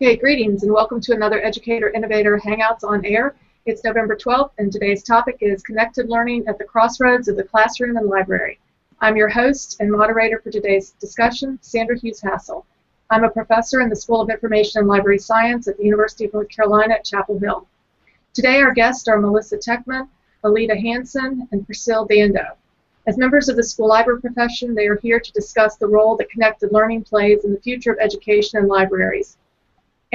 Okay, greetings and welcome to another Educator Innovator Hangouts on Air. It's November 12th and today's topic is Connected Learning at the Crossroads of the Classroom and Library. I'm your host and moderator for today's discussion, Sandra Hughes-Hassell. I'm a professor in the School of Information and Library Science at the University of North Carolina at Chapel Hill. Today our guests are Melissa Techman, Alida Hanson, and Priscille Dando. As members of the school library profession, they are here to discuss the role that connected learning plays in the future of education and libraries,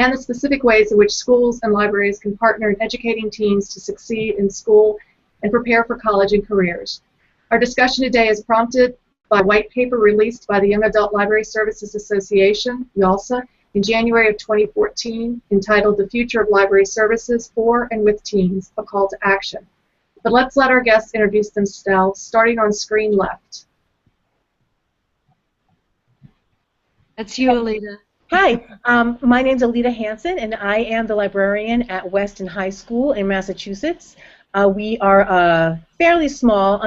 and the specific ways in which schools and libraries can partner in educating teens to succeed in school and prepare for college and careers. Our discussion today is prompted by a white paper released by the Young Adult Library Services Association, YALSA, in January of 2014, entitled The Future of Library Services for and with Teens, a Call to Action. But let's let our guests introduce themselves, starting on screen left. That's you, Alida. Hi, my name is Alida Hanson, and I am the librarian at Weston High School in Massachusetts. We are fairly small,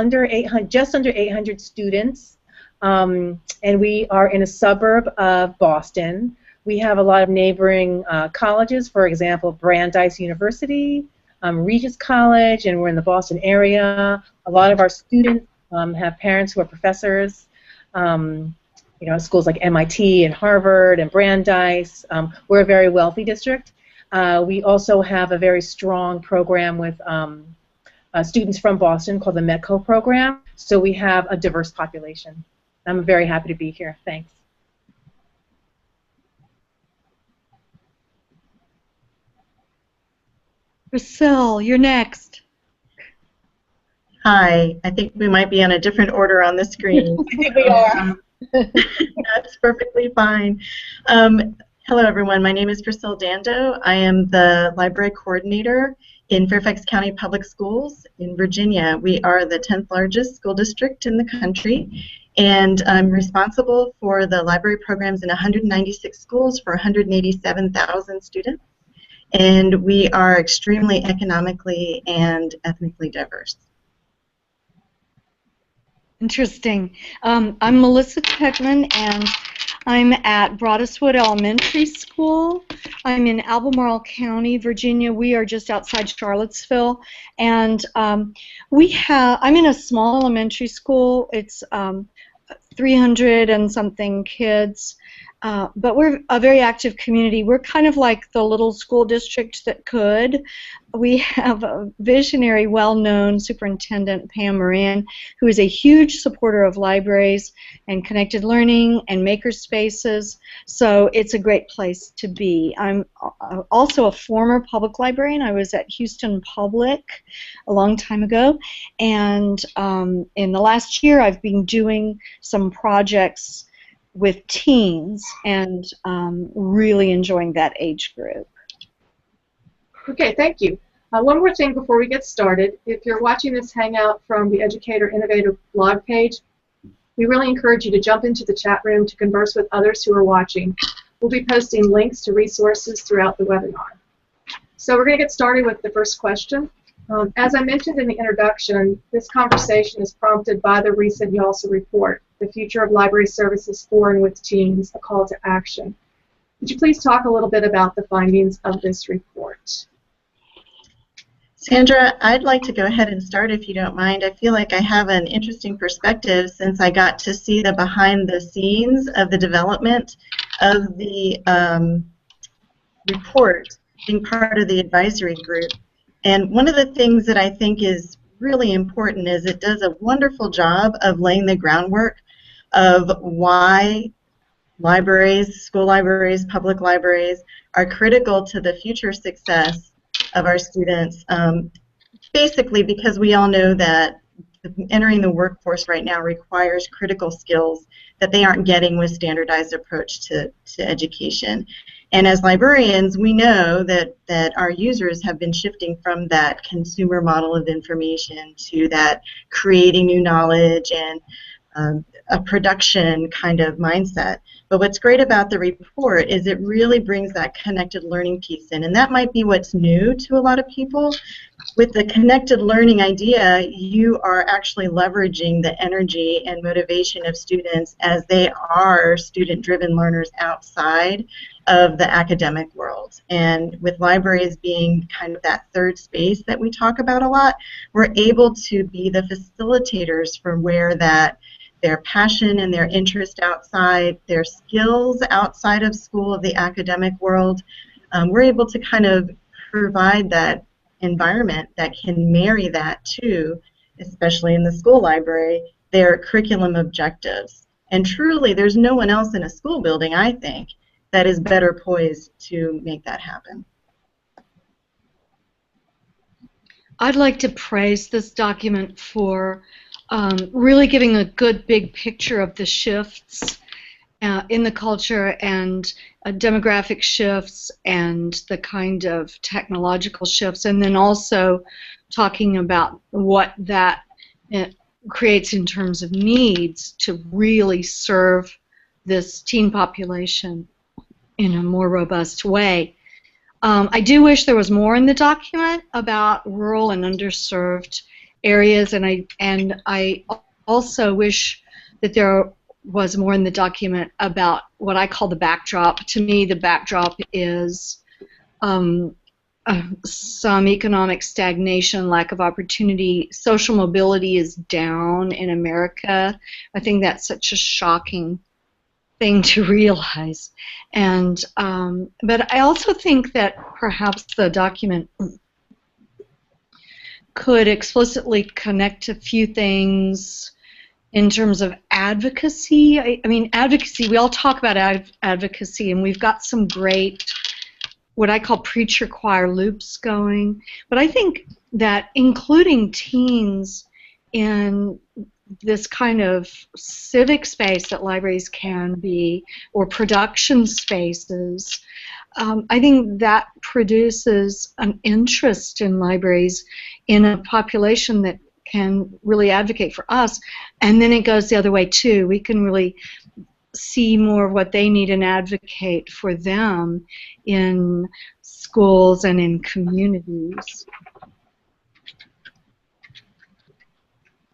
just under 800 students, and we are in a suburb of Boston. We have a lot of neighboring colleges, for example, Brandeis University, Regis College, and we're in the Boston area. A lot of our students have parents who are professors. You know, schools like MIT and Harvard and Brandeis. We're a very wealthy district. We also have a very strong program with students from Boston called the METCO program. So we have a diverse population. I'm very happy to be here. Thanks. Priscille, you're next. Hi, I think we might be on a different order on the screen. I think we are. That's perfectly fine. Hello, everyone. My name is Priscille Dando. I am the library coordinator in Fairfax County Public Schools in Virginia. We are the 10th largest school district in the country, and I'm responsible for the library programs in 196 schools for 187,000 students. And we are extremely economically and ethnically diverse. Interesting. I'm Melissa Techman, and I'm at Broaduswood Elementary School. I'm in Albemarle County, Virginia. We are just outside Charlottesville, and I'm in a small elementary school. It's 300 and something kids. But we're a very active community. We're kind of like the little school district that could. We have a visionary, well-known superintendent, Pam Moran, who is a huge supporter of libraries and connected learning and maker spaces. So it's a great place to be. I'm also a former public librarian. I was at Weston Public a long time ago. And in the last year, I've been doing some projects with teens and really enjoying that age group. Okay, thank you. One more thing before we get started. If you're watching this hangout from the Educator Innovator blog page, we really encourage you to jump into the chat room to converse with others who are watching. We'll be posting links to resources throughout the webinar. So we're going to get started with the first question. As I mentioned in the introduction, this conversation is prompted by the recent YALSA report, The Future of Library Services for and with Teens, a Call to Action. Could you please talk a little bit about the findings of this report? Sandra, I'd like to go ahead and start if you don't mind. I feel like I have an interesting perspective since I got to see the behind the scenes of the development of the report, being part of the advisory group. And one of the things that I think is really important is it does a wonderful job of laying the groundwork of why libraries, school libraries, public libraries are critical to the future success of our students. Basically because we all know that entering the workforce right now requires critical skills that they aren't getting with standardized approach to education. And as librarians, we know that our users have been shifting from that consumer model of information to that creating new knowledge and a production kind of mindset. But what's great about the report is it really brings that connected learning piece in, and that might be what's new to a lot of people. With the connected learning idea, you are actually leveraging the energy and motivation of students as they are student-driven learners outside of the academic world. And with libraries being kind of that third space that we talk about a lot, we're able to be the facilitators for where that their passion and their interest outside, their skills outside of school of the academic world, we're able to kind of provide that environment that can marry that to, especially in the school library, their curriculum objectives. And truly, there's no one else in a school building, I think, that is better poised to make that happen. I'd like to praise this document for really giving a good big picture of the shifts in the culture and demographic shifts and the kind of technological shifts, and then also talking about what that creates in terms of needs to really serve this teen population in a more robust way. I do wish there was more in the document about rural and underserved areas, and I also wish that there was more in the document about what I call the backdrop. To me, the backdrop is some economic stagnation, lack of opportunity. Social mobility is down in America. I think that's such a shocking thing to realize. And but I also think that perhaps the document could explicitly connect a few things in terms of advocacy. I mean, advocacy, we all talk about advocacy, and we've got some great, what I call preacher choir loops going. But I think that including teens in this kind of civic space that libraries can be, or production spaces, I think that produces an interest in libraries in a population that can really advocate for us, and then it goes the other way too. We can really see more of what they need and advocate for them in schools and in communities.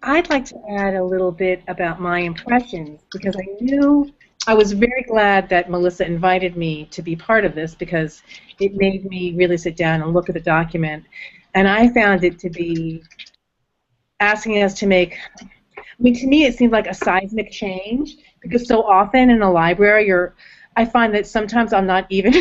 I'd like to add a little bit about my impressions, because I was very glad that Melissa invited me to be part of this, because it made me really sit down and look at the document, and I found it to be asking us to make, I mean, to me it seemed like a seismic change, because so often in a library I find that sometimes I'm not even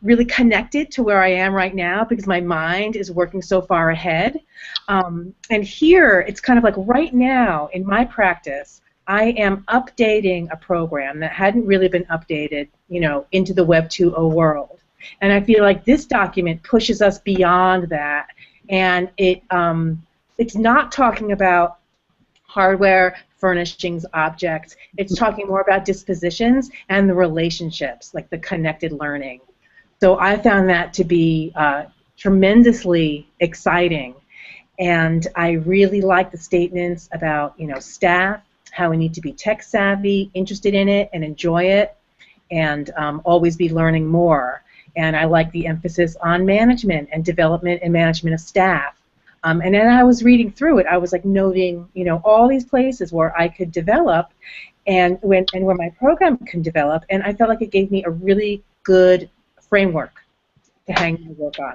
really connected to where I am right now, because my mind is working so far ahead. And here, it's kind of like right now in my practice, I am updating a program that hadn't really been updated, you know, into the Web 2.0 world. And I feel like this document pushes us beyond that, and it's not talking about hardware, furnishings, objects. It's talking more about dispositions and the relationships, like the connected learning. So I found that to be tremendously exciting, and I really like the statements about, you know, staff, how we need to be tech savvy, interested in it, and enjoy it, and always be learning more. And I like the emphasis on management and development and management of staff. And then I was reading through it, I was like noting, you know, all these places where I could develop and where my program can develop, and I felt like it gave me a really good framework to hang my work on.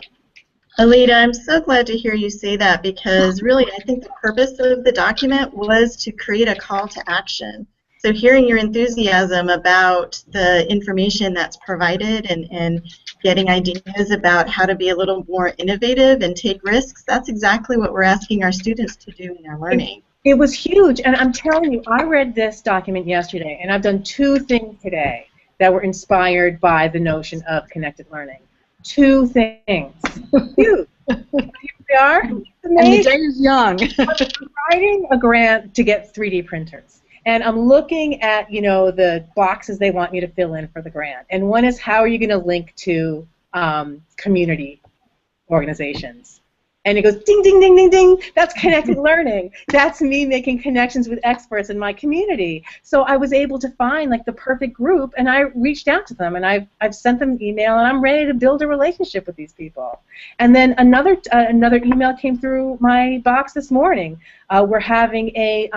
Alida, I'm so glad to hear you say that, because really I think the purpose of the document was to create a call to action. So hearing your enthusiasm about the information that's provided and getting ideas about how to be a little more innovative and take risks, that's exactly what we're asking our students to do in their learning. It was huge, and I'm telling you, I read this document yesterday, and I've done 2 things today that were inspired by the notion of connected learning. 2 things. Huge. Here we are. And the day is young. I'm writing a grant to get 3D printers. And I'm looking at, you know, the boxes they want me to fill in for the grant. And one is, how are you going to link to community organizations? And it goes ding, ding, ding, ding, ding. That's connected learning. That's me making connections with experts in my community. So I was able to find like the perfect group, and I reached out to them, and I've sent them an email, and I'm ready to build a relationship with these people. And then another email came through my box this morning. We're having a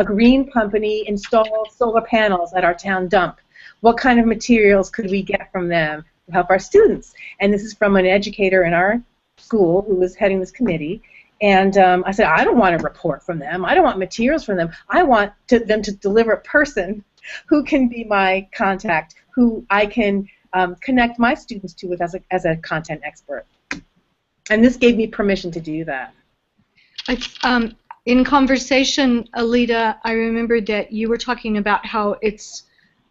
green company install solar panels at our town dump. What kind of materials could we get from them to help our students? And this is from an educator in our school who was heading this committee. And I said, I don't want a report from them. I don't want materials from them. I want them to deliver a person who can be my contact, who I can connect my students to with as a content expert. And this gave me permission to do that. In conversation, Alida, I remembered that you were talking about how it's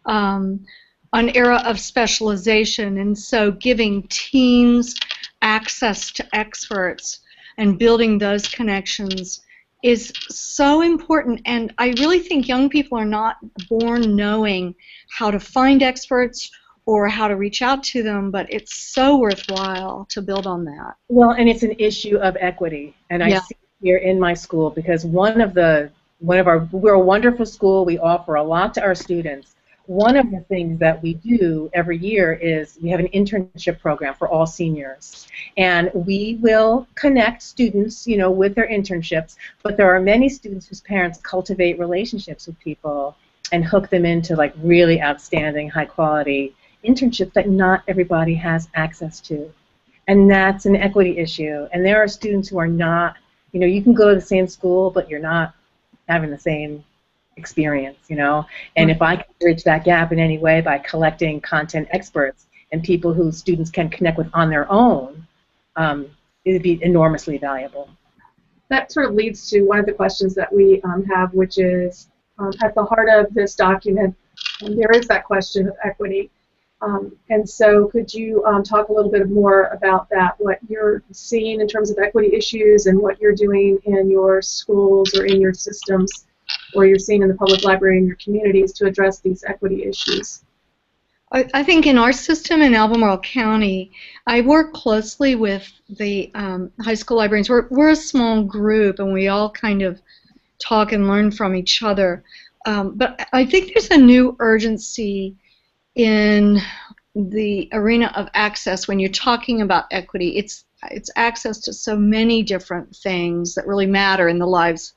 an era of specialization, and so giving teens access to experts and building those connections is so important. And I really think young people are not born knowing how to find experts or how to reach out to them, but it's so worthwhile to build on that. Well, and it's an issue of equity, and I see it here in my school, because we're a wonderful school. We offer a lot to our students. One of the things that we do every year is we have an internship program for all seniors, and we will connect students, you know, with their internships. But there are many students whose parents cultivate relationships with people and hook them into like really outstanding, high quality internships that not everybody has access to, and that's an equity issue. And there are students who are not, you know, you can go to the same school, but you're not having the same experience, you know. And if I can bridge that gap in any way by collecting content experts and people who students can connect with on their own, it would be enormously valuable. That sort of leads to one of the questions that we have, which is at the heart of this document, there is that question of equity. And so could you talk a little bit more about that, what you're seeing in terms of equity issues and what you're doing in your schools or in your systems, or you're seeing in the public library in your communities to address these equity issues? I think in our system in Albemarle County, I work closely with the high school librarians. We're a small group, and we all kind of talk and learn from each other. But I think there's a new urgency in the arena of access when you're talking about equity. It's access to so many different things that really matter in the lives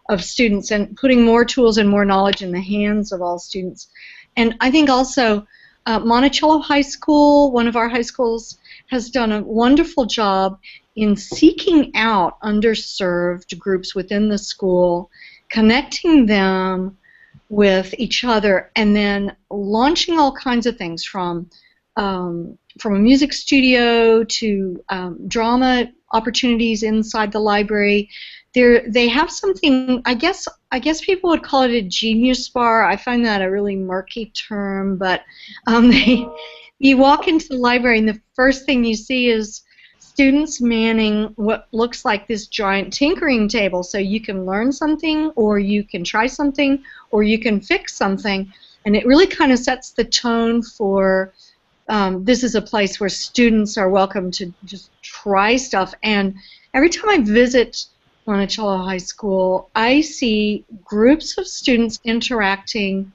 of students, and putting more tools and more knowledge in the hands of all students. And I think also Monticello High School, one of our high schools, has done a wonderful job in seeking out underserved groups within the school, connecting them with each other, and then launching all kinds of things from a music studio to drama opportunities inside the library. They have something, I guess people would call it a genius bar. I find that a really murky term, but you walk into the library and the first thing you see is students manning what looks like this giant tinkering table, so you can learn something, or you can try something, or you can fix something, and it really kind of sets the tone for this is a place where students are welcome to just try stuff. And every time I visit Monticello High School, I see groups of students interacting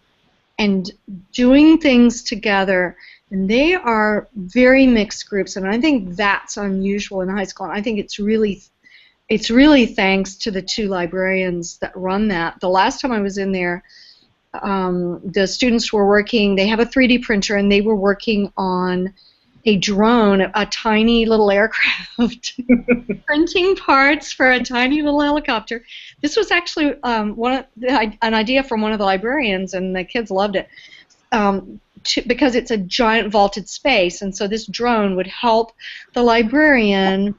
and doing things together, and they are very mixed groups, and I think that's unusual in high school. And I think it's really thanks to the two librarians that run that. The last time I was in there, the students were working, they have a 3D printer, and they were working on a drone, a tiny little aircraft, printing parts for a tiny little helicopter. This was actually an idea from one of the librarians, and the kids loved it, because it's a giant vaulted space, and so this drone would help the librarian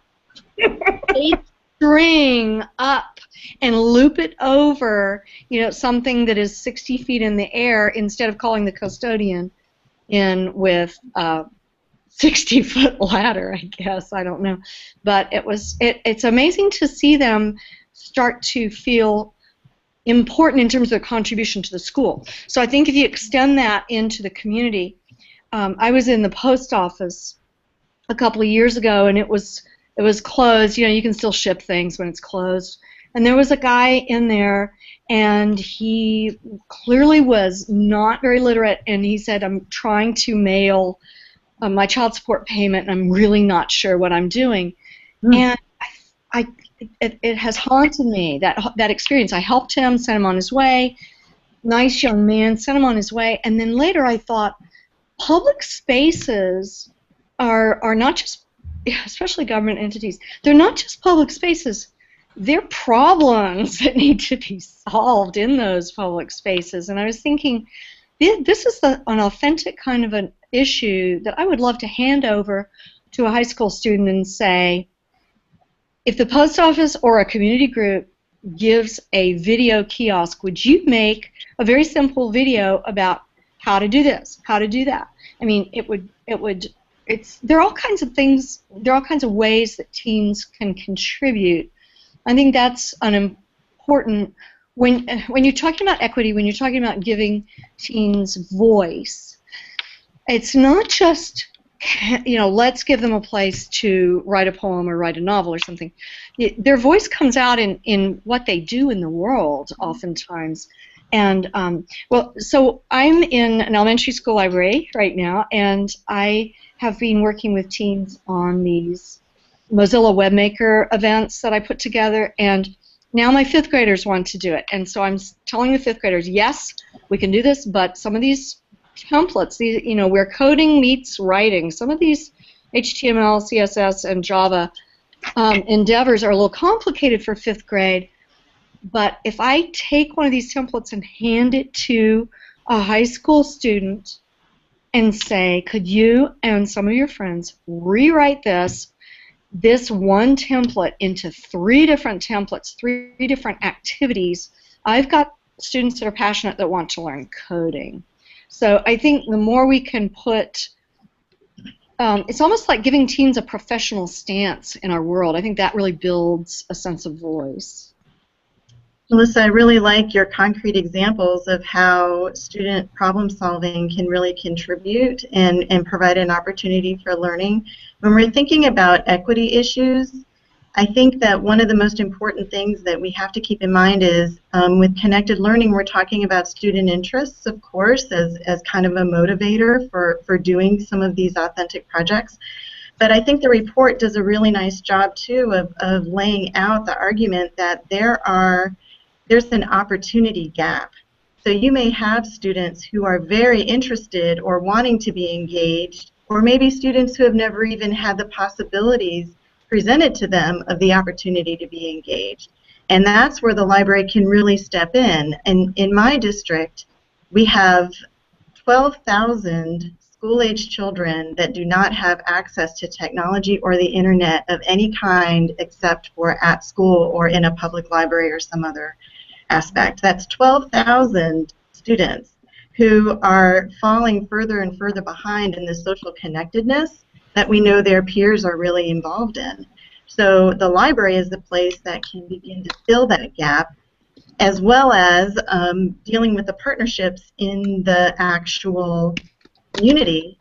string up and loop it over, you know, something that is 60 feet in the air, instead of calling the custodian in with 60-foot ladder, I guess. I don't know. But it's amazing to see them start to feel important in terms of their contribution to the school. So I think if you extend that into the community, I was in the post office a couple of years ago, and it was closed. You know, you can still ship things when it's closed. And there was a guy in there, and he clearly was not very literate, and he said, I'm trying to mail my child support payment, and I'm really not sure what I'm doing. And it has haunted me, that experience. I helped him, sent him on his way. nice young man, sent him on his way, and then later I thought, public spaces are not just, especially government entities, they're not just public spaces, they're problems that need to be solved in those public spaces. And I was thinking, this is an authentic kind of an issue that I would love to hand over to a high school student and say, if the post office or a community group gives a video kiosk, would you make a very simple video about how to do this, how to do that? I mean, there are all kinds of things, there are all kinds of ways that teens can contribute. I think that's an important, when you're talking about equity, when you're talking about giving teens voice, it's not just, let's give them a place to write a poem or write a novel or something. Their voice comes out in what they do in the world oftentimes. And, so I'm in an elementary school library right now, and I have been working with teens on these Mozilla WebMaker events that I put together, and now my 5th graders want to do it. And so I'm telling the 5th graders, yes, we can do this, but some of these templates, where coding meets writing, some of these HTML, CSS, and Java endeavors are a little complicated for 5th grade. But if I take one of these templates and hand it to a high school student and say, could you and some of your friends rewrite this one template into 3 different templates, 3 different activities, I've got students that are passionate that want to learn coding. So I think the more we can put, it's almost like giving teens a professional stance in our world. I think that really builds a sense of voice. Melissa, I really like your concrete examples of how student problem solving can really contribute and provide an opportunity for learning. When we're thinking about equity issues, I think that one of the most important things that we have to keep in mind is with connected learning, we're talking about student interests, of course, as kind of a motivator for doing some of these authentic projects. But I think the report does a really nice job, too, of laying out the argument that there's an opportunity gap. So you may have students who are very interested or wanting to be engaged, or maybe students who have never even had the possibilities presented to them of the opportunity to be engaged. And that's where the library can really step in. And in my district, we have 12,000 school-age children that do not have access to technology or the internet of any kind except for at school or in a public library or some other aspect. That's 12,000 students who are falling further and further behind in the social connectedness that we know their peers are really involved in. So the library is the place that can begin to fill that gap, as well as dealing with the partnerships in the actual community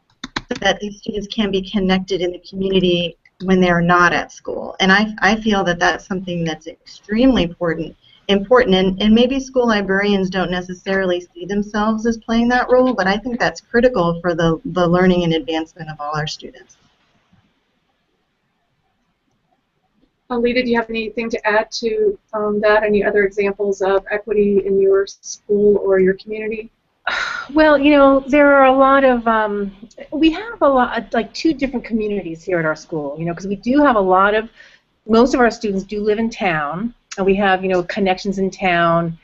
so that these students can be connected in the community when they're not at school. And I feel that that's something that's extremely important, and maybe school librarians don't necessarily see themselves as playing that role, but I think that's critical for the learning and advancement of all our students. Alida, do you have anything to add to that? Any other examples of equity in your school or your community? Well, there are a lot of, we have a lot, like 2 different communities here at our school, because we do have most of our students do live in town, and we have, connections in town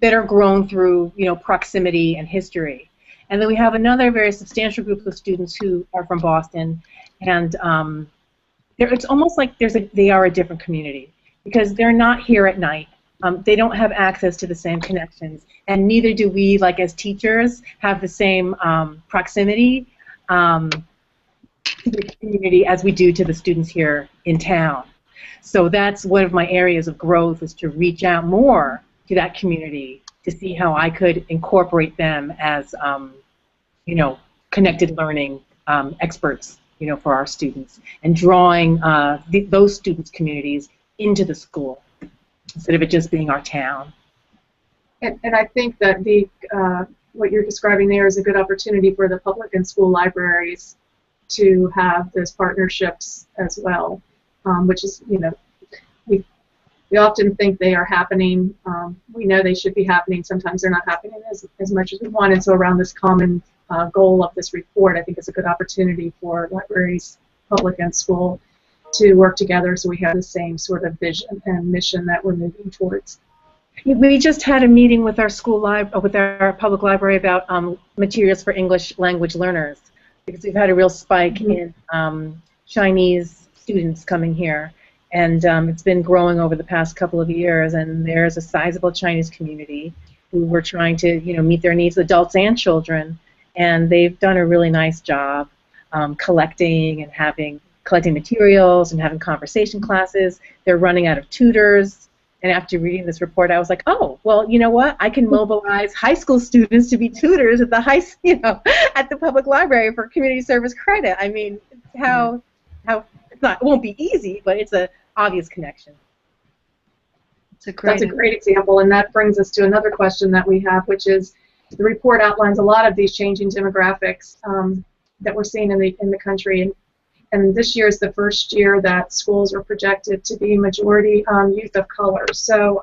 that are grown through, proximity and history. And then we have another very substantial group of students who are from Boston, and it's almost like they are a different community because they're not here at night. They don't have access to the same connections, and neither do we, like as teachers, have the same proximity to the community as we do to the students here in town. So that's one of my areas of growth, is to reach out more to that community to see how I could incorporate them as, connected learning experts, for our students, and drawing those students' communities into the school instead of it just being our town. And I think that what you're describing there is a good opportunity for the public and school libraries to have those partnerships as well, which is, We often think they are happening. We know they should be happening. Sometimes they're not happening as much as we want. And so around this common goal of this report, I think it's a good opportunity for libraries, public and school, to work together so we have the same sort of vision and mission that we're moving towards. We just had a meeting with our with our public library about materials for English language learners, because we've had a real spike in Chinese students coming here, and it's been growing over the past couple of years. And there's a sizable Chinese community who we're trying to, meet their needs, adults and children, and they've done a really nice job collecting materials and having conversation classes. They're running out of tutors. And after reading this report, I was like, oh, well, you know what? I can mobilize high school students to be tutors at the at the public library for community service credit. I mean, it won't be easy, but it's an obvious connection. That's a great example, and that brings us to another question that we have, which is the report outlines a lot of these changing demographics that we're seeing in the country. And this year is the first year that schools are projected to be majority youth of color. So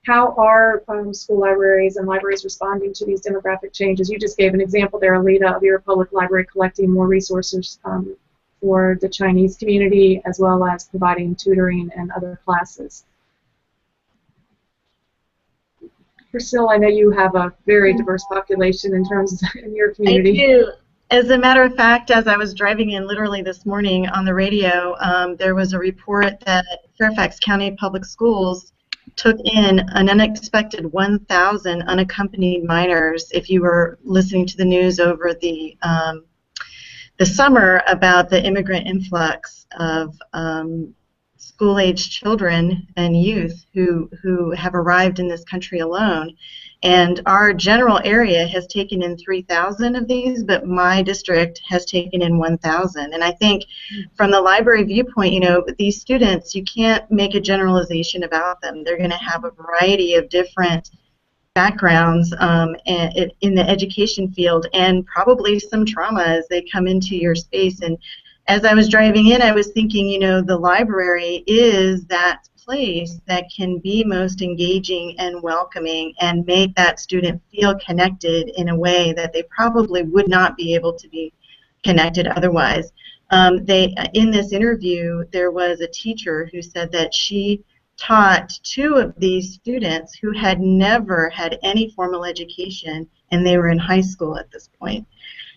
how are school libraries and libraries responding to these demographic changes? You just gave an example there, Alida, of your public library collecting more resources for the Chinese community, as well as providing tutoring and other classes. Priscille, I know you have a very diverse population in terms in your community. I do. As a matter of fact, as I was driving in literally this morning on the radio, there was a report that Fairfax County Public Schools took in an unexpected 1,000 unaccompanied minors. If you were listening to the news over the summer about the immigrant influx of school-aged children and youth who have arrived in this country alone. And our general area has taken in 3,000 of these, but my district has taken in 1,000. And I think from the library viewpoint, these students, you can't make a generalization about them. They're going to have a variety of different backgrounds in the education field, and probably some trauma as they come into your space. And as I was driving in, I was thinking, the library is that place that can be most engaging and welcoming and make that student feel connected in a way that they probably would not be able to be connected otherwise. In this interview, there was a teacher who said that she taught 2 of these students who had never had any formal education, and they were in high school at this point.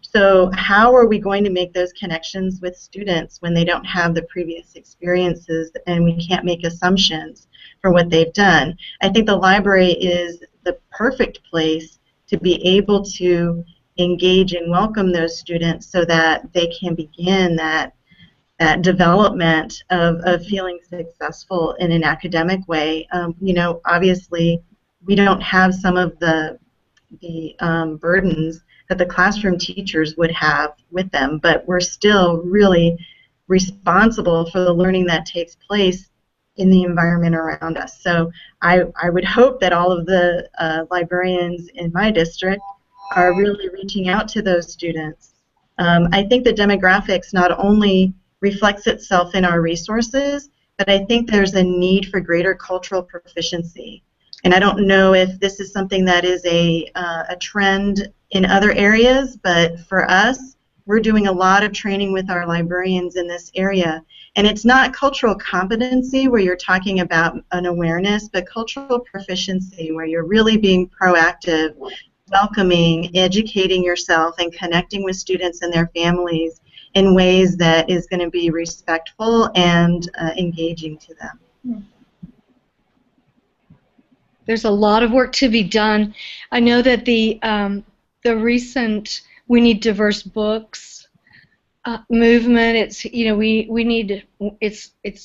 So how are we going to make those connections with students when they don't have the previous experiences and we can't make assumptions for what they've done? I think the library is the perfect place to be able to engage and welcome those students so that they can begin that development of feeling successful in an academic way. Obviously we don't have some of the burdens that the classroom teachers would have with them, but we're still really responsible for the learning that takes place in the environment around us. So I would hope that all of the librarians in my district are really reaching out to those students. I think the demographics not only reflects itself in our resources, but I think there's a need for greater cultural proficiency. And I don't know if this is something that is a trend in other areas, but for us, we're doing a lot of training with our librarians in this area. And it's not cultural competency where you're talking about an awareness, but cultural proficiency where you're really being proactive, welcoming, educating yourself, and connecting with students and their families in ways that is going to be respectful and engaging to them. There's a lot of work to be done. I know that the recent "We Need Diverse Books" movement. It's we need it's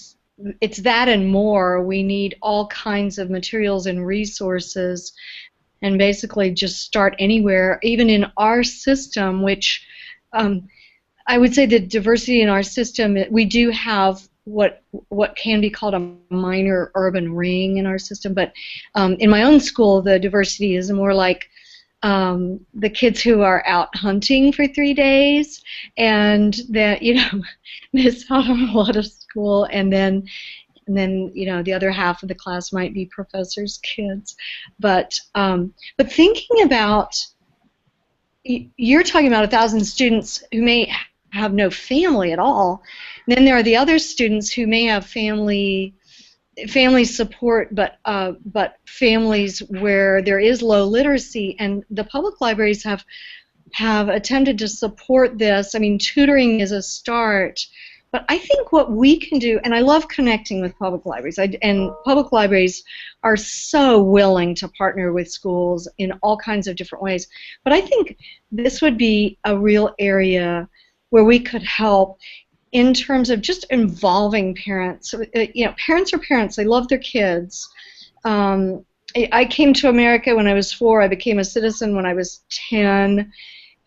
that and more. We need all kinds of materials and resources, and basically just start anywhere, even in our system, which I would say the diversity in our system. We do have what can be called a minor urban ring in our system, but in my own school, the diversity is more like the kids who are out hunting for 3 days and that miss out on a lot of school, and then and then the other half of the class might be professors' kids. But thinking about, you're talking about 1,000 students who may have no family at all. And then there are the other students who may have family support, but families where there is low literacy, and the public libraries have attempted to support this. I mean, tutoring is a start, but I think what we can do, and I love connecting with public libraries, and public libraries are so willing to partner with schools in all kinds of different ways, but I think this would be a real area where we could help in terms of just involving parents. Parents are parents. They love their kids. I came to America when I was 4. I became a citizen when I was 10.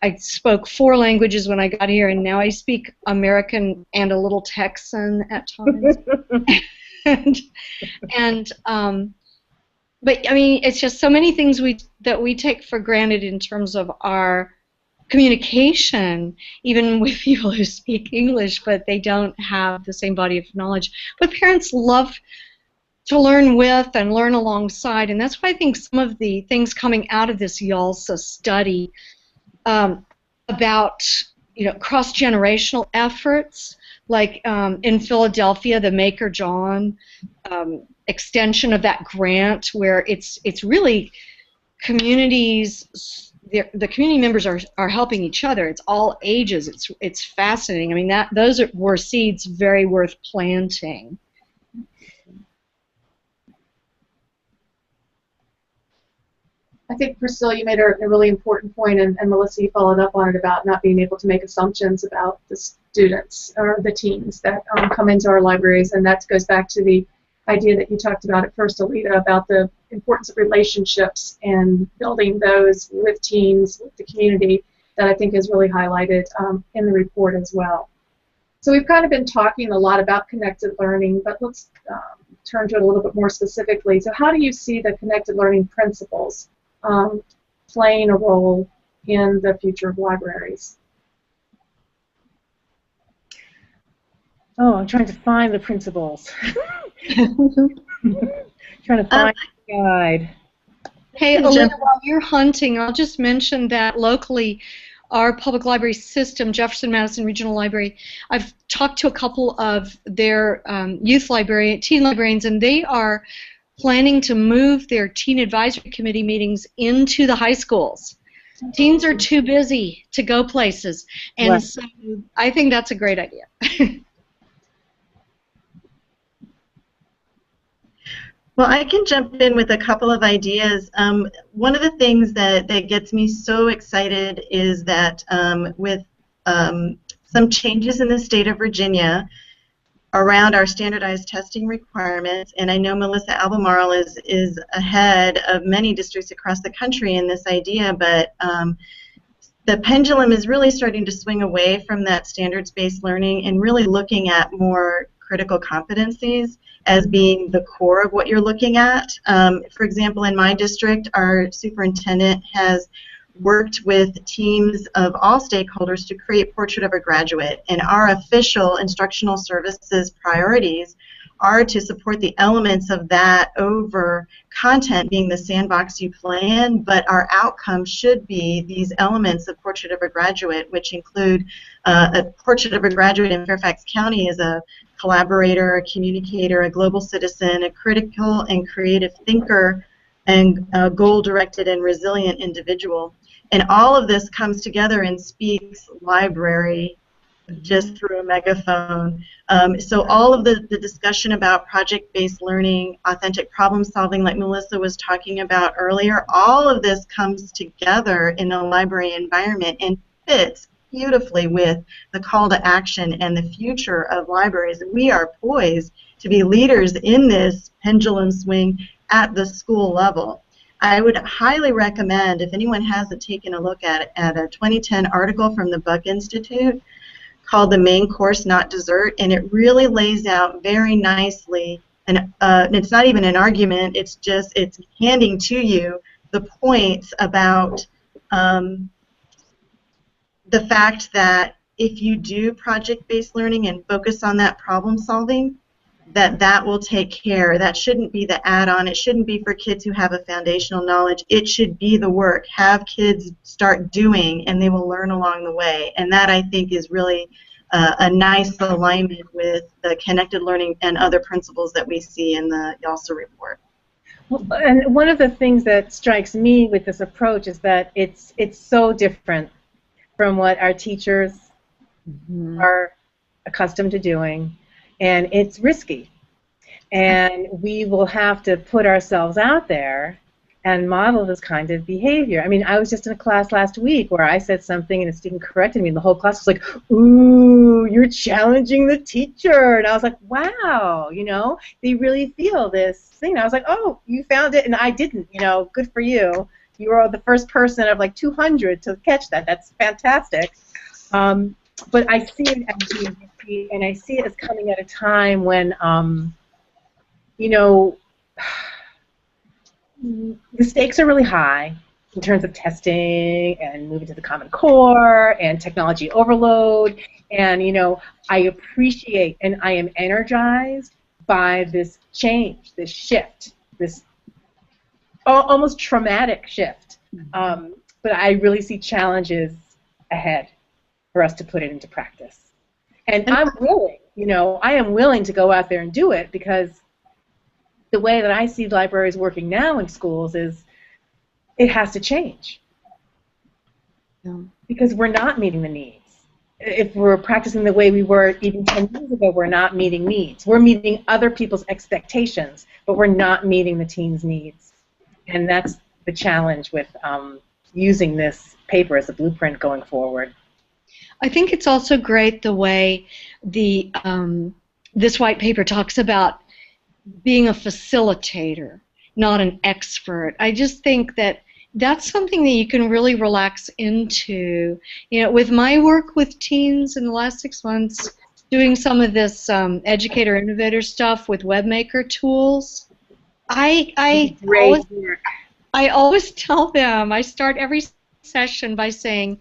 I spoke 4 languages when I got here, and now I speak American and a little Texan at times. But I mean, it's just so many things that we take for granted in terms of our communication, even with people who speak English, but they don't have the same body of knowledge. But parents love to learn with and learn alongside, and that's why I think some of the things coming out of this YALSA study about cross-generational efforts, like in Philadelphia, the Maker John extension of that grant, where it's really communities. The community members are helping each other. It's all ages. It's fascinating. I mean, those were seeds very worth planting. I think, Priscille, you made a really important point, and Melissa, you followed up on it about not being able to make assumptions about the students or the teens that come into our libraries, and that goes back to the idea that you talked about at first, Alida, about the importance of relationships and building those with teens, with the community, that I think is really highlighted in the report as well. So we've kind of been talking a lot about connected learning, but let's turn to it a little bit more specifically. So how do you see the connected learning principles playing a role in the future of libraries? Oh, I'm trying to find the principles. Trying to find the guide. Hey, Alida, while you're hunting, I'll just mention that locally, our public library system, Jefferson Madison Regional Library, I've talked to a couple of their teen librarians, and they are planning to move their teen advisory committee meetings into the high schools. Teens are too busy to go places, and so I think that's a great idea. Well, I can jump in with a couple of ideas. One of the things that gets me so excited is that with some changes in the state of Virginia around our standardized testing requirements, and I know Melissa, Albemarle is ahead of many districts across the country in this idea, but the pendulum is really starting to swing away from that standards-based learning and really looking at more critical competencies as being the core of what you're looking at. For example, in my district, our superintendent has worked with teams of all stakeholders to create Portrait of a Graduate, and our official instructional services priorities are to support the elements of that over content being the sandbox you play in, but our outcome should be these elements of Portrait of a Graduate, which include a Portrait of a Graduate in Fairfax County is a collaborator, a communicator, a global citizen, a critical and creative thinker, and a goal-directed and resilient individual. And all of this comes together and speaks library just through a megaphone. So all of the discussion about project-based learning, authentic problem solving like Melissa was talking about earlier, all of this comes together in a library environment and fits beautifully with the call to action and the future of libraries. We are poised to be leaders in this pendulum swing at the school level. I would highly recommend, if anyone hasn't taken a look at a 2010 article from the Buck Institute called The Main Course, Not Dessert, and it really lays out very nicely, and it's not even an argument, it's handing to you the points about the fact that if you do project-based learning and focus on that problem solving, that will take care. That shouldn't be the add-on. It shouldn't be for kids who have a foundational knowledge. It should be the work. Have kids start doing, and they will learn along the way. And that, I think, is really a nice alignment with the connected learning and other principles that we see in the YALSA report. Well, and one of the things that strikes me with this approach is that it's so different from what our teachers are accustomed to doing, and it's risky. And we will have to put ourselves out there and model this kind of behavior. I mean, I was just in a class last week where I said something and a student corrected me, and the whole class was like, "Ooh, you're challenging the teacher." And I was like, wow, you know, they really feel this thing. And I was like, oh, you found it and I didn't, you know, good for you. You were the first person out of like 200 to catch that. That's fantastic. But I see it as being risky, and I see it as coming at a time when, you know, the stakes are really high in terms of testing and moving to the Common Core and technology overload. And, you know, I appreciate and I am energized by this change, this shift, this almost traumatic shift. But I really see challenges ahead for us to put it into practice. And I'm willing, you know, I am willing to go out there and do it, because the way that I see libraries working now in schools is it has to change. Because we're not meeting the needs. If we're practicing the way we were even 10 years ago, we're not meeting needs. We're meeting other people's expectations, but we're not meeting the teens' needs. And that's the challenge with using this paper as a blueprint going forward. I think it's also great the way the this white paper talks about being a facilitator, not an expert. I just think that that's something that you can really relax into. You know, with my work with teens in the last 6 months, doing some of this educator innovator stuff with webmaker tools, I always tell them, I start every session by saying,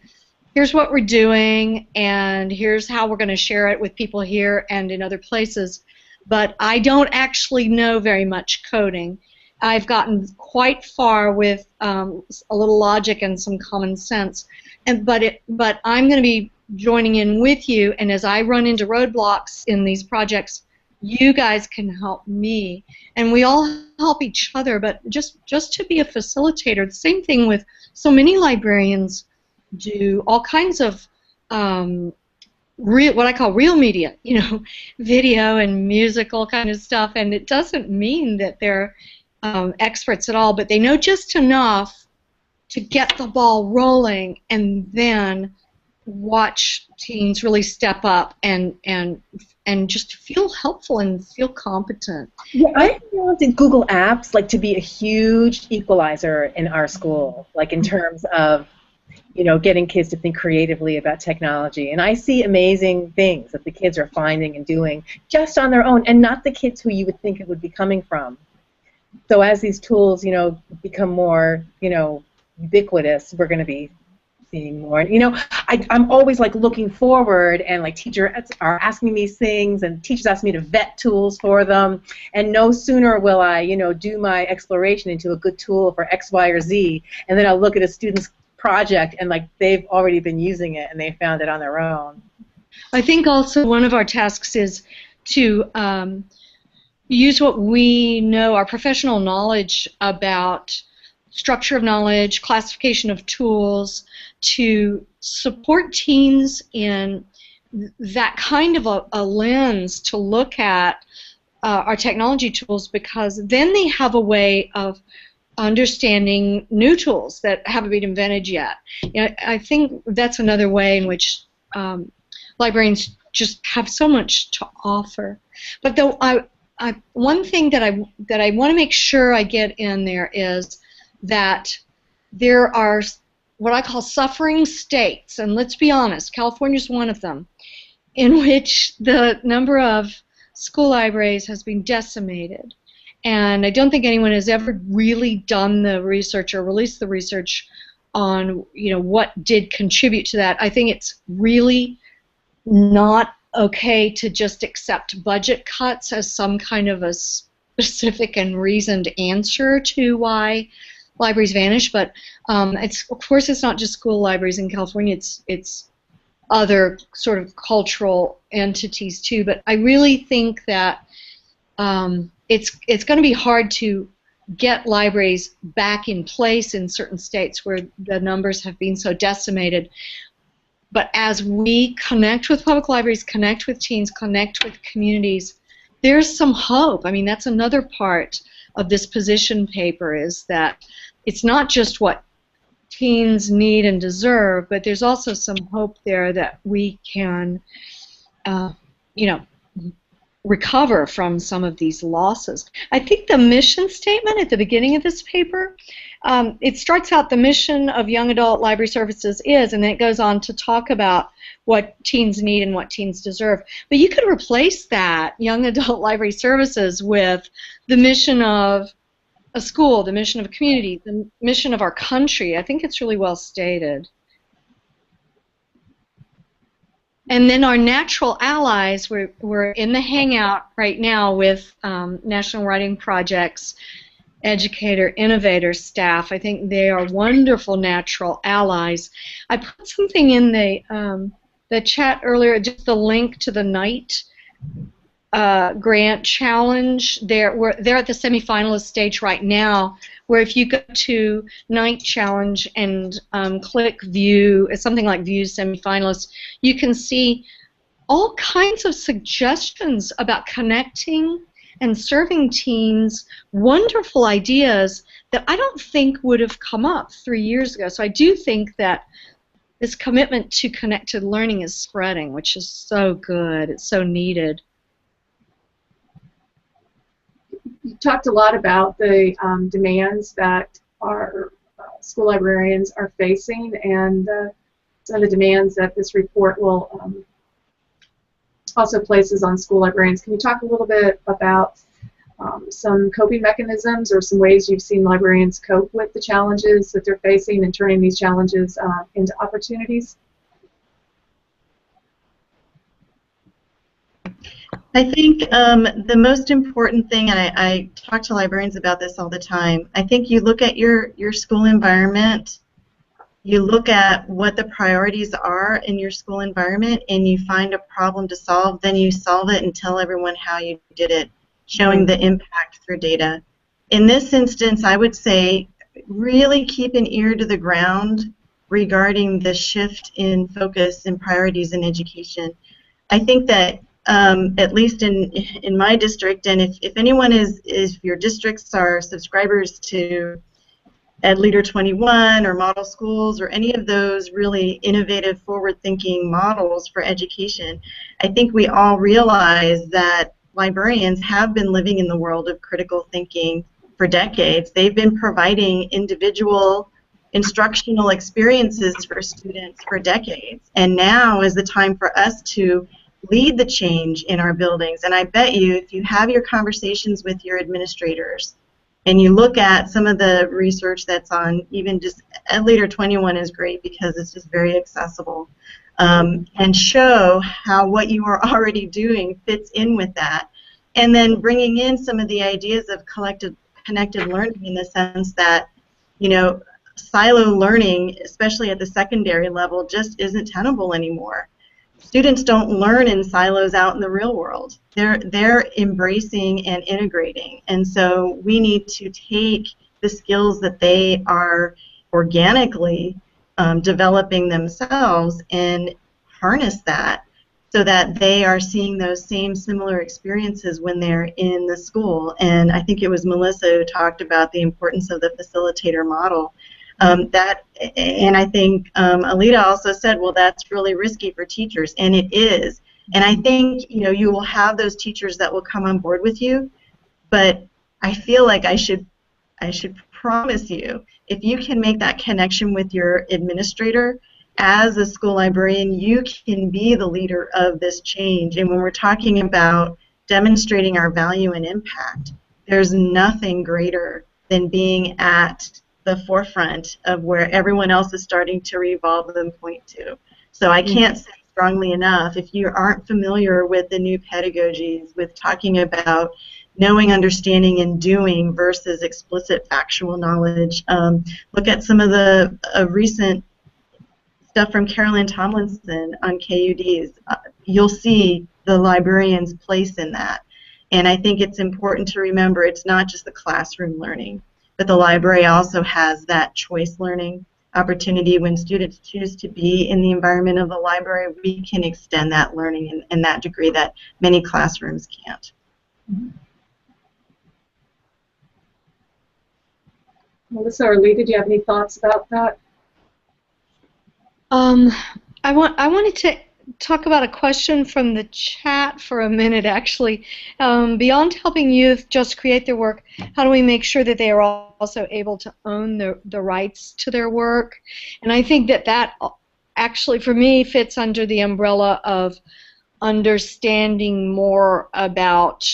here's what we're doing, and here's how we're going to share it with people here and in other places. But I don't actually know very much coding. I've gotten quite far with a little logic and some common sense. But I'm going to be joining in with you, and as I run into roadblocks in these projects, you guys can help me, and we all help each other. But just to be a facilitator, the same thing with so many librarians do all kinds of what I call real media, you know, video and musical kind of stuff, and it doesn't mean that they're experts at all, but they know just enough to get the ball rolling, and then watch teens really step up and just feel helpful and feel competent. Yeah, I wanted Google Apps like to be a huge equalizer in our school, like in terms of, you know, getting kids to think creatively about technology. And I see amazing things that the kids are finding and doing just on their own, and not the kids who you would think it would be coming from. So as these tools, you know, become more, you know, ubiquitous, we're going to be seeing more. And, you know, I'm always like looking forward, and like teachers are asking me these things, and teachers ask me to vet tools for them. And no sooner will I, you know, do my exploration into a good tool for X, Y, or Z, and then I'll look at a student's project and like they've already been using it and they found it on their own. I think also one of our tasks is to use what we know, our professional knowledge about structure of knowledge, classification of tools, to support teens in that kind of a lens to look at our technology tools, because then they have a way of understanding new tools that haven't been invented yet. You know, I think that's another way in which librarians just have so much to offer. But though one thing that I want to make sure I get in there is that there are what I call suffering states, and let's be honest, California's one of them, in which the number of school libraries has been decimated. And I don't think anyone has ever really done the research or released the research on, you know, what did contribute to that. I think it's really not okay to just accept budget cuts as some kind of a specific and reasoned answer to why libraries vanish, but it's, of course, it's not just school libraries in California, it's other sort of cultural entities too, but I really think that it's going to be hard to get libraries back in place in certain states where the numbers have been so decimated. But as we connect with public libraries, connect with teens, connect with communities, there's some hope. I mean, that's another part of this position paper, is that it's not just what teens need and deserve, but there's also some hope there that we can, you know, recover from some of these losses. I think the mission statement at the beginning of this paper, it starts out, the mission of Young Adult Library Services is, and then it goes on to talk about what teens need and what teens deserve. But you could replace that, Young Adult Library Services, with the mission of a school, the mission of a community, the mission of our country. I think it's really well stated. And then our natural allies, we're in the hangout right now with National Writing Project's educator, innovator staff. I think they are wonderful natural allies. I put something in the chat earlier, just the link to the Knight grant challenge. They're at the semifinalist stage right now, where if you go to Knight Challenge and click view, it's something like view semifinalists, you can see all kinds of suggestions about connecting and serving teens, wonderful ideas that I don't think would have come up 3 years ago. So I do think that this commitment to connected learning is spreading, which is so good. It's so needed. You talked a lot about the demands that our school librarians are facing, and some of the demands that this report will also places on school librarians. Can you talk a little bit about some coping mechanisms or some ways you've seen librarians cope with the challenges that they're facing and turning these challenges into opportunities? I think the most important thing, and I talk to librarians about this all the time, I think you look at your school environment, you look at what the priorities are in your school environment, and you find a problem to solve, then you solve it and tell everyone how you did it, showing the impact through data. In this instance, I would say really keep an ear to the ground regarding the shift in focus and priorities in education. I think that at least in my district, and if anyone if your districts are subscribers to Ed Leader 21 or model schools or any of those really innovative, forward-thinking models for education, I think we all realize that librarians have been living in the world of critical thinking for decades. They've been providing individual instructional experiences for students for decades, and now is the time for us to lead the change in our buildings. And I bet you, if you have your conversations with your administrators and you look at some of the research that's on, even just Ed Leader 21 is great because it's just very accessible, and show how what you are already doing fits in with that, and then bringing in some of the ideas of connected learning in the sense that, you know, silo learning, especially at the secondary level, just isn't tenable anymore. Students don't learn in silos out in the real world. They're embracing and integrating, and so we need to take the skills that they are organically developing themselves and harness that so that they are seeing those same similar experiences when they're in the school. And I think it was Melissa who talked about the importance of the facilitator model. And I think Alida also said, well, that's really risky for teachers, and it is. And I think, you know, you will have those teachers that will come on board with you, but I feel like I should promise you, if you can make that connection with your administrator, as a school librarian, you can be the leader of this change. And when we're talking about demonstrating our value and impact, there's nothing greater than being at the forefront of where everyone else is starting to revolve and point to. So I can't say strongly enough. If you aren't familiar with the new pedagogies, with talking about knowing, understanding, and doing versus explicit factual knowledge, look at some of the recent stuff from Carolyn Tomlinson on KUDs. You'll see the librarian's place in that. And I think it's important to remember it's not just the classroom learning, but the library also has that choice learning opportunity. When students choose to be in the environment of the library, we can extend that learning in that degree that many classrooms can't. Melissa or Lee, did you have any thoughts about that? I wanted to talk about a question from the chat for a minute, actually. Beyond helping youth just create their work, how do we make sure that they are also able to own the rights to their work? And I think that actually, for me, fits under the umbrella of understanding more about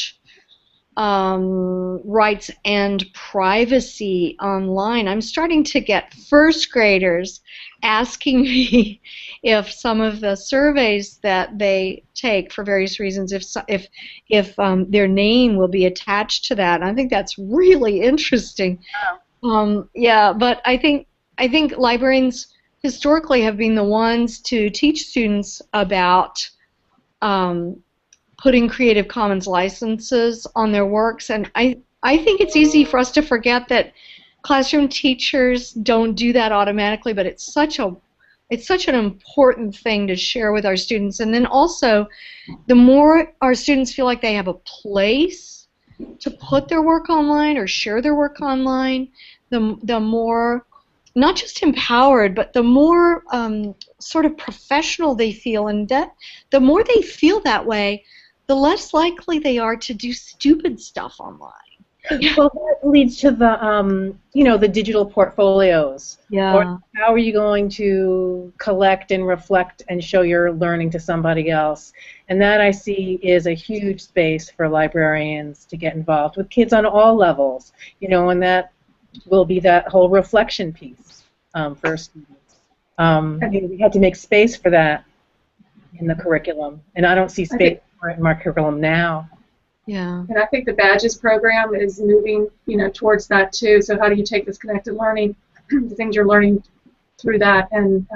rights and privacy online. I'm starting to get first graders asking me if some of the surveys that they take for various reasons, if their name will be attached to that. I think that's really interesting. Yeah, but I think librarians historically have been the ones to teach students about putting Creative Commons licenses on their works, and I think it's easy for us to forget that classroom teachers don't do that automatically, but it's such an important thing to share with our students. And then also, the more our students feel like they have a place to put their work online or share their work online, the more not just empowered, but the more sort of professional they feel, and the more they feel that way, the less likely they are to do stupid stuff online. Well, that leads to the, the digital portfolios. Yeah. Or how are you going to collect and reflect and show your learning to somebody else? And that, I see, is a huge space for librarians to get involved with kids on all levels. And that will be that whole reflection piece for students. We had to make space for that in the curriculum, and I don't see space for it in my curriculum now. Yeah. And I think the Badges program is moving, towards that too. So how do you take this connected learning, the things you're learning through that, and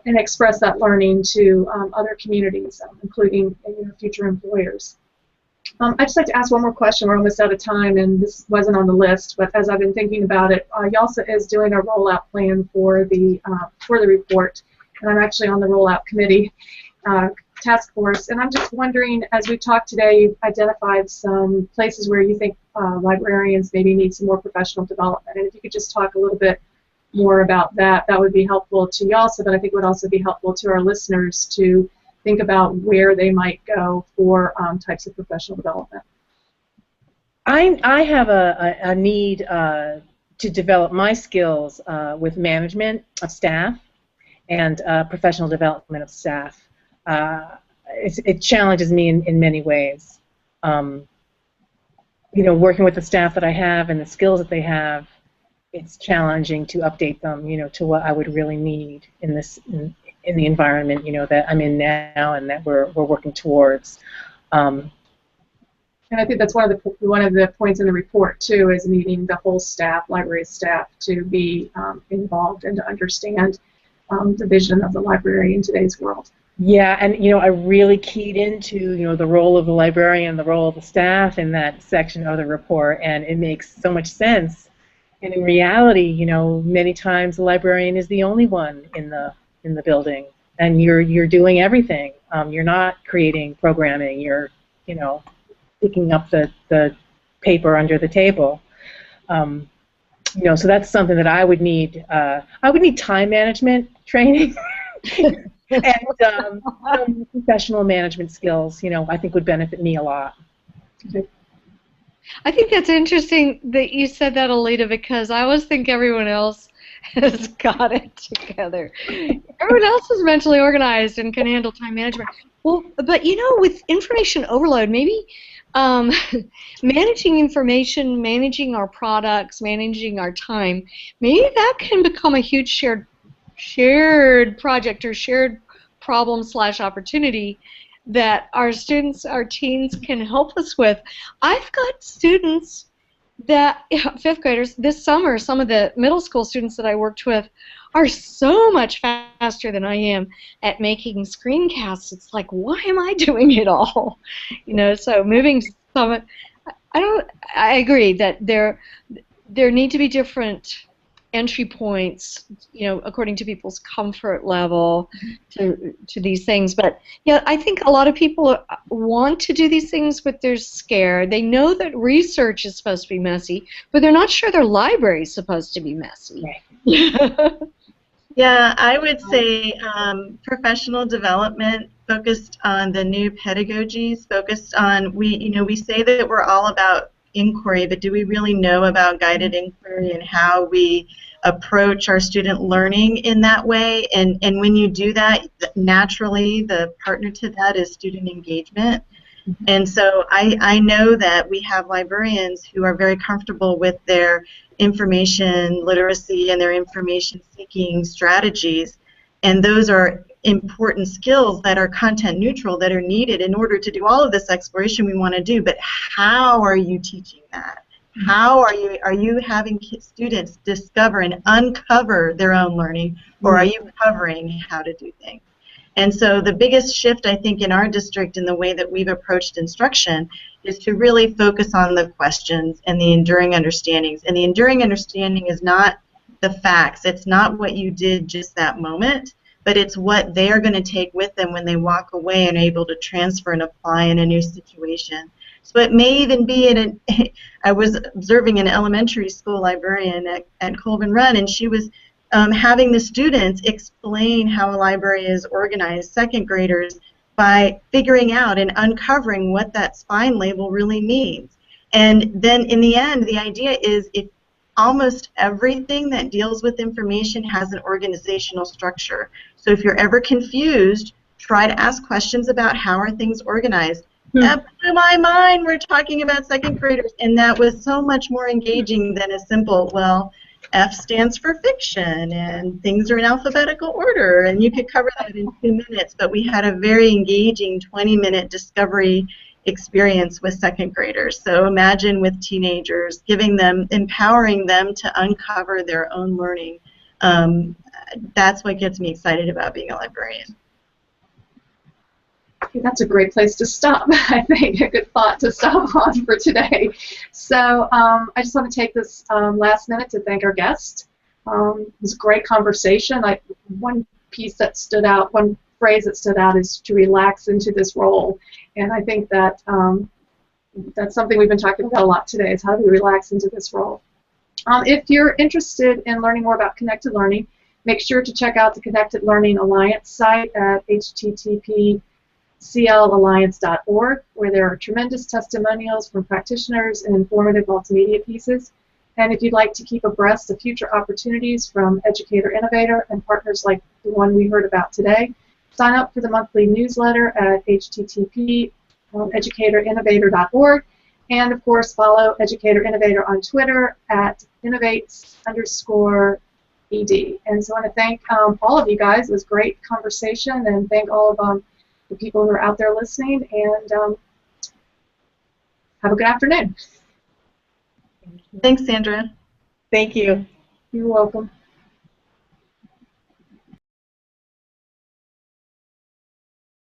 express that learning to other communities, including future employers. I'd just like to ask one more question. We're almost out of time, and this wasn't on the list, but as I've been thinking about it, YALSA is doing a rollout plan for the report, and I'm actually on the rollout committee task force, and I'm just wondering, as we talked today, you've identified some places where you think librarians maybe need some more professional development, and if you could just talk a little bit more about that, that would be helpful to YALSA, but I think it would also be helpful to our listeners to think about where they might go for types of professional development. I have a need to develop my skills with management of staff and professional development of staff. It challenges me in many ways. Working with the staff that I have and the skills that they have, it's challenging to update them, to what I would really need in the environment, that I'm in now and that we're working towards. And I think that's one of the points in the report too, is needing the whole staff, library staff, to be involved and to understand the vision of the library in today's world. Yeah, and I really keyed into the role of the librarian, the role of the staff in that section of the report, and it makes so much sense. And in reality, many times the librarian is the only one in the building, and you're doing everything. You're not creating programming. You're picking up the paper under the table. So that's something that I would need. I would need time management training and professional management skills. I think would benefit me a lot. I think that's interesting that you said that, Alida, because I always think everyone else has got it together. Everyone else is mentally organized and can handle time management. Well, but with information overload, maybe managing information, managing our products, managing our time, maybe that can become a huge shared shared project or shared problem / opportunity that our students, our teens can help us with. I've got students that, fifth graders, this summer, some of the middle school students that I worked with are so much faster than I am at making screencasts. It's like, why am I doing it all? You know, so moving some, I agree that there need to be different entry points, you know, according to people's comfort level to these things. But yeah, I think a lot of people want to do these things, but they're scared. They know that research is supposed to be messy, but they're not sure their library is supposed to be messy. Right. Yeah, I would say professional development focused on the new pedagogies, focused on, we say that we're all about inquiry, but do we really know about guided inquiry and how we approach our student learning in that way? And when you do that, naturally the partner to that is student engagement. And so I know that we have librarians who are very comfortable with their information literacy and their information seeking strategies, and those are important skills that are content neutral, that are needed in order to do all of this exploration we want to do. But how are you teaching that? How are you having students discover and uncover their own learning, or are you covering how to do things? And so the biggest shift, I think, in our district in the way that we've approached instruction is to really focus on the questions and the enduring understandings. And the enduring understanding is not the facts. It's not what you did just that moment, but it's what they're going to take with them when they walk away and are able to transfer and apply in a new situation. So it may even be I was observing an elementary school librarian at Colburn Run, and she was having the students explain how a library is organized, second graders, by figuring out and uncovering what that spine label really means. And then in the end, the idea is if almost everything that deals with information has an organizational structure. So if you're ever confused, try to ask questions about how are things organized. That blew my mind. We're talking about second graders, and that was so much more engaging than a simple, well, F stands for fiction, and things are in alphabetical order, and you could cover that in 2 minutes, but we had a very engaging 20-minute discovery experience with second graders. So imagine with teenagers, empowering them to uncover their own learning. That's what gets me excited about being a librarian. That's a great place to stop, I think, a good thought to stop on for today. So I just want to take this last minute to thank our guest. It was a great conversation. One piece that stood out, one phrase that stood out is to relax into this role. And I think that that's something we've been talking about a lot today, is how do we relax into this role. If you're interested in learning more about Connected Learning, make sure to check out the Connected Learning Alliance site at http://clalliance.org, where there are tremendous testimonials from practitioners and informative multimedia pieces. And if you'd like to keep abreast of future opportunities from Educator Innovator and partners like the one we heard about today, sign up for the monthly newsletter at http://educatorinnovator.org. And of course, follow Educator Innovator on Twitter at innovates_ED. And so I want to thank all of you guys. It was a great conversation, and thank all of the people who are out there listening, and have a good afternoon. Thanks, Sandra. Thank you. You're welcome.